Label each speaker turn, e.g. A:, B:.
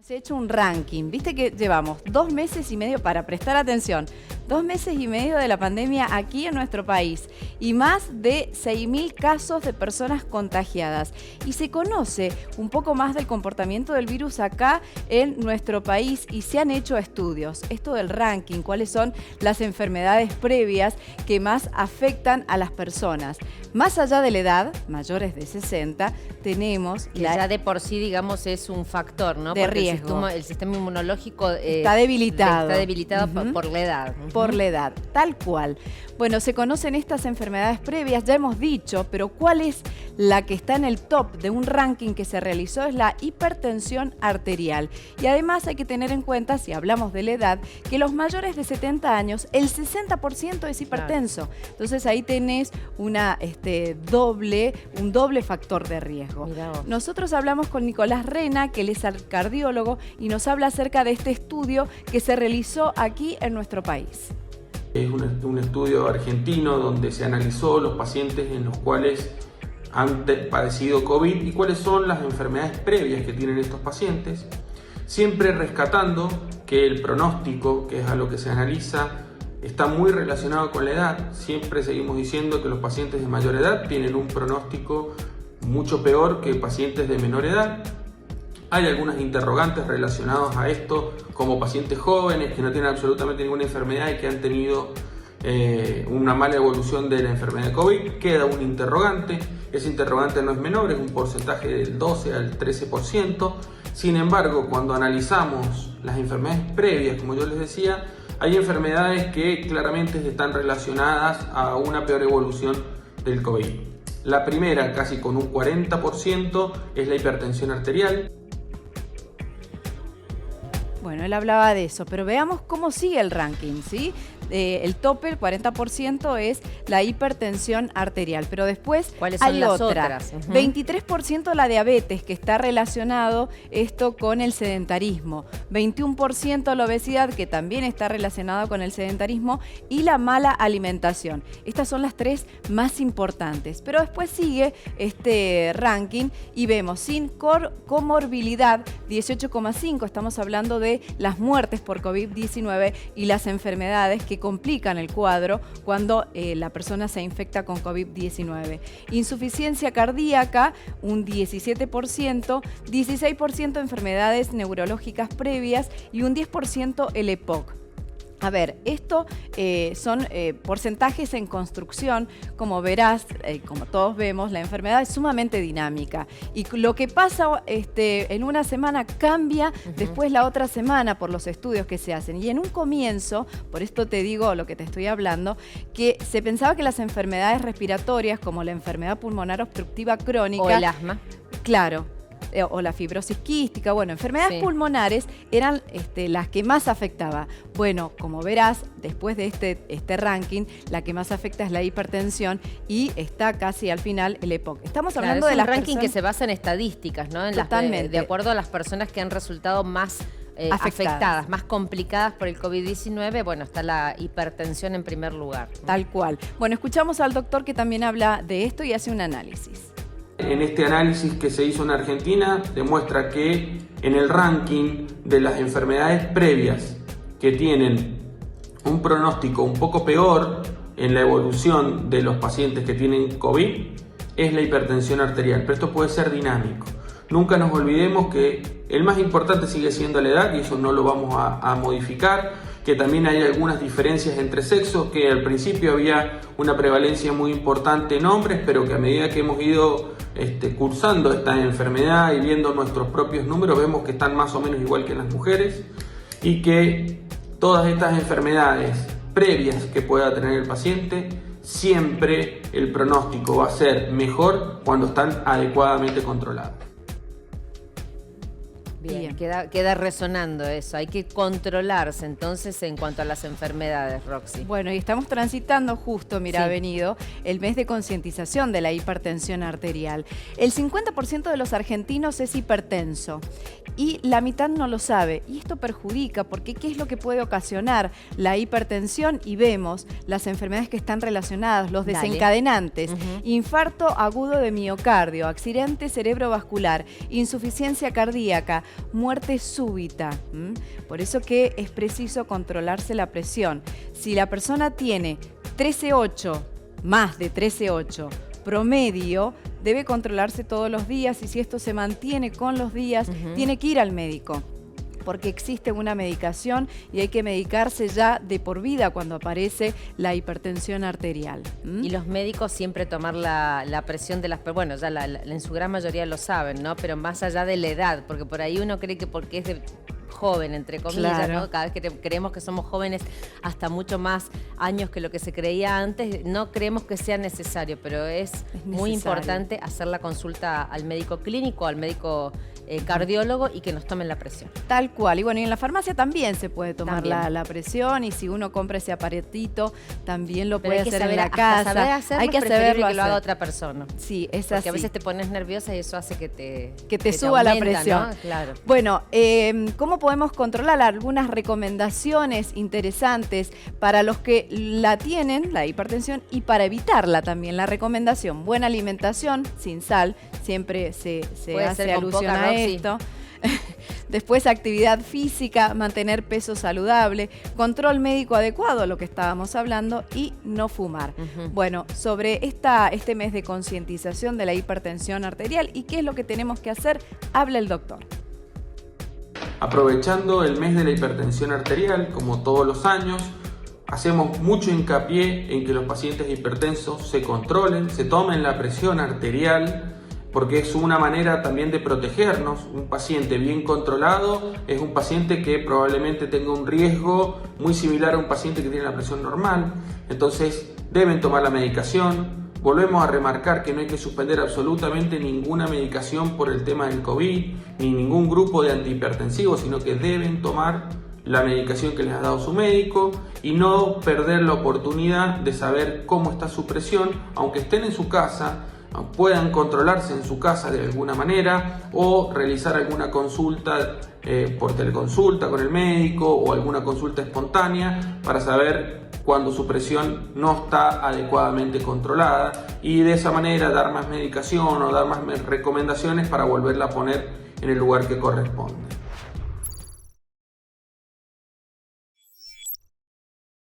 A: Se ha hecho un ranking, viste que llevamos 2 meses y medio, para prestar atención, 2 meses y medio de la pandemia aquí en nuestro país y más de 6.000 casos de personas contagiadas. Y se conoce un poco más del comportamiento del virus acá en nuestro país y se han hecho estudios. Esto del ranking, cuáles son las enfermedades previas que más afectan a las personas. Más allá de la edad, mayores de 60, tenemos
B: que ya de por sí, digamos, es un factor, ¿no?
A: De
B: porque
A: riesgo.
B: El sistema inmunológico
A: está debilitado.
B: Está debilitado por la edad.
A: Por la edad, tal cual. Bueno, se conocen estas enfermedades previas, ya hemos dicho, pero ¿cuál es la que está en el top de un ranking que se realizó? Es la hipertensión arterial. Y además hay que tener en cuenta, si hablamos de la edad, que los mayores de 70 años, el 60% es hipertenso. Claro. Entonces ahí tenés un doble factor de riesgo. Nosotros hablamos con Nicolás Rena, que él es cardiólogo, y nos habla acerca de este estudio que se realizó aquí en nuestro país.
C: Es un estudio argentino donde se analizó los pacientes en los cuales han padecido COVID y cuáles son las enfermedades previas que tienen estos pacientes, siempre rescatando que el pronóstico, que es a lo que se analiza, está muy relacionado con la edad. Siempre seguimos diciendo que los pacientes de mayor edad tienen un pronóstico mucho peor que pacientes de menor edad. Hay algunas interrogantes relacionadas a esto, como pacientes jóvenes que no tienen absolutamente ninguna enfermedad y que han tenido una mala evolución de la enfermedad de COVID. Queda un interrogante. Ese interrogante no es menor, es un porcentaje del 12 al 13%. Sin embargo, cuando analizamos las enfermedades previas, como yo les decía, hay enfermedades que claramente están relacionadas a una peor evolución del COVID. La primera, casi con un 40%, es la hipertensión arterial.
A: Bueno, él hablaba de eso, pero veamos cómo sigue el ranking, ¿sí? El tope, el 40%, es la hipertensión arterial, pero después
B: ¿cuáles son las otras?
A: 23% la diabetes, que está relacionado esto con el sedentarismo, 21% la obesidad, que también está relacionado con el sedentarismo, y la mala alimentación. Estas son las 3 más importantes, pero después sigue este ranking y vemos sin comorbilidad 18,5, estamos hablando de las muertes por COVID-19 y las enfermedades que complican el cuadro cuando la persona se infecta con COVID-19. Insuficiencia cardíaca, un 17%, 16% enfermedades neurológicas previas y un 10% el EPOC. A ver, esto son porcentajes en construcción. Como verás, como todos vemos, la enfermedad es sumamente dinámica. Y lo que pasa en una semana cambia después la otra semana por los estudios que se hacen. Y en un comienzo, por esto te digo lo que te estoy hablando, que se pensaba que las enfermedades respiratorias, como la enfermedad pulmonar obstructiva crónica...
B: o el asma.
A: Claro. O la fibrosis quística, bueno, enfermedades pulmonares eran las que más afectaba. Bueno, como verás, después de este ranking, la que más afecta es la hipertensión y está casi al final el EPOC. Estamos hablando de las
B: ranking que se basa en estadísticas, ¿no?
A: Totalmente.
B: De acuerdo a las personas que han resultado más afectadas, más complicadas por el COVID-19, bueno, está la hipertensión en primer lugar, ¿no?
A: Tal cual. Bueno, escuchamos al doctor que también habla de esto y hace un análisis.
C: En este análisis que se hizo en Argentina demuestra que en el ranking de las enfermedades previas que tienen un pronóstico un poco peor en la evolución de los pacientes que tienen COVID es la hipertensión arterial, pero esto puede ser dinámico. Nunca nos olvidemos que el más importante sigue siendo la edad y eso no lo vamos a modificar, que también hay algunas diferencias entre sexos, que al principio había una prevalencia muy importante en hombres, pero que a medida que hemos ido cursando esta enfermedad y viendo nuestros propios números, vemos que están más o menos igual que en las mujeres y que todas estas enfermedades previas que pueda tener el paciente, siempre el pronóstico va a ser mejor cuando están adecuadamente controlados.
B: Bien, queda resonando eso. Hay que controlarse entonces en cuanto a las enfermedades, Roxy.
A: Bueno, y estamos transitando justo, mira, ha venido el mes de concientización de la hipertensión arterial. El 50% de los argentinos es hipertenso y la mitad no lo sabe. Y esto perjudica porque ¿qué es lo que puede ocasionar la hipertensión? Y vemos las enfermedades que están relacionadas, los desencadenantes. Infarto agudo de miocardio, accidente cerebrovascular, insuficiencia cardíaca, muerte súbita. Por eso que es preciso controlarse la presión. Si la persona tiene 13,8, más de 13,8 promedio, debe controlarse todos los días, y si esto se mantiene con los días, tiene que ir al médico, porque existe una medicación y hay que medicarse ya de por vida cuando aparece la hipertensión arterial.
B: Y los médicos siempre tomar la presión de las personas, bueno, ya en su gran mayoría lo saben, ¿no? Pero más allá de la edad, porque por ahí uno cree que porque es de joven, entre comillas,
A: claro,
B: ¿no? Cada vez que creemos que somos jóvenes hasta mucho más años que lo que se creía antes, no creemos que sea necesario, pero es muy importante hacer la consulta al médico clínico, al médico cardiólogo, y que nos tomen la presión.
A: Tal cual. Y bueno, y en la farmacia también se puede tomar la presión, y si uno compra ese aparatito, también lo puede hacer en la casa.
B: Hay que saberlo, que lo haga otra persona.
A: Sí, es
B: así. Porque a veces te pones nerviosa y eso hace que te
A: suba
B: aumenta,
A: la presión.
B: ¿no? Claro.
A: Bueno, ¿cómo podemos controlar? Algunas recomendaciones interesantes para los que la tienen, la hipertensión, y para evitarla también. La recomendación: buena alimentación, sin sal, siempre se hace alusión a esto. Después, actividad física, mantener peso saludable, control médico adecuado, lo que estábamos hablando, y no fumar. Bueno, sobre este mes de concientización de la hipertensión arterial y qué es lo que tenemos que hacer, habla el doctor.
C: Aprovechando el mes de la hipertensión arterial, como todos los años, hacemos mucho hincapié en que los pacientes hipertensos se controlen, se tomen la presión arterial, porque es una manera también de protegernos. Un paciente bien controlado es un paciente que probablemente tenga un riesgo muy similar a un paciente que tiene la presión normal. Entonces deben tomar la medicación. Volvemos a remarcar que no hay que suspender absolutamente ninguna medicación por el tema del COVID, ni ningún grupo de antihipertensivos, sino que deben tomar la medicación que les ha dado su médico y no perder la oportunidad de saber cómo está su presión, aunque estén en su casa. Puedan controlarse en su casa de alguna manera, o realizar alguna consulta por teleconsulta con el médico, o alguna consulta espontánea para saber cuando su presión no está adecuadamente controlada, y de esa manera dar más medicación o dar más recomendaciones para volverla a poner en el lugar que corresponde.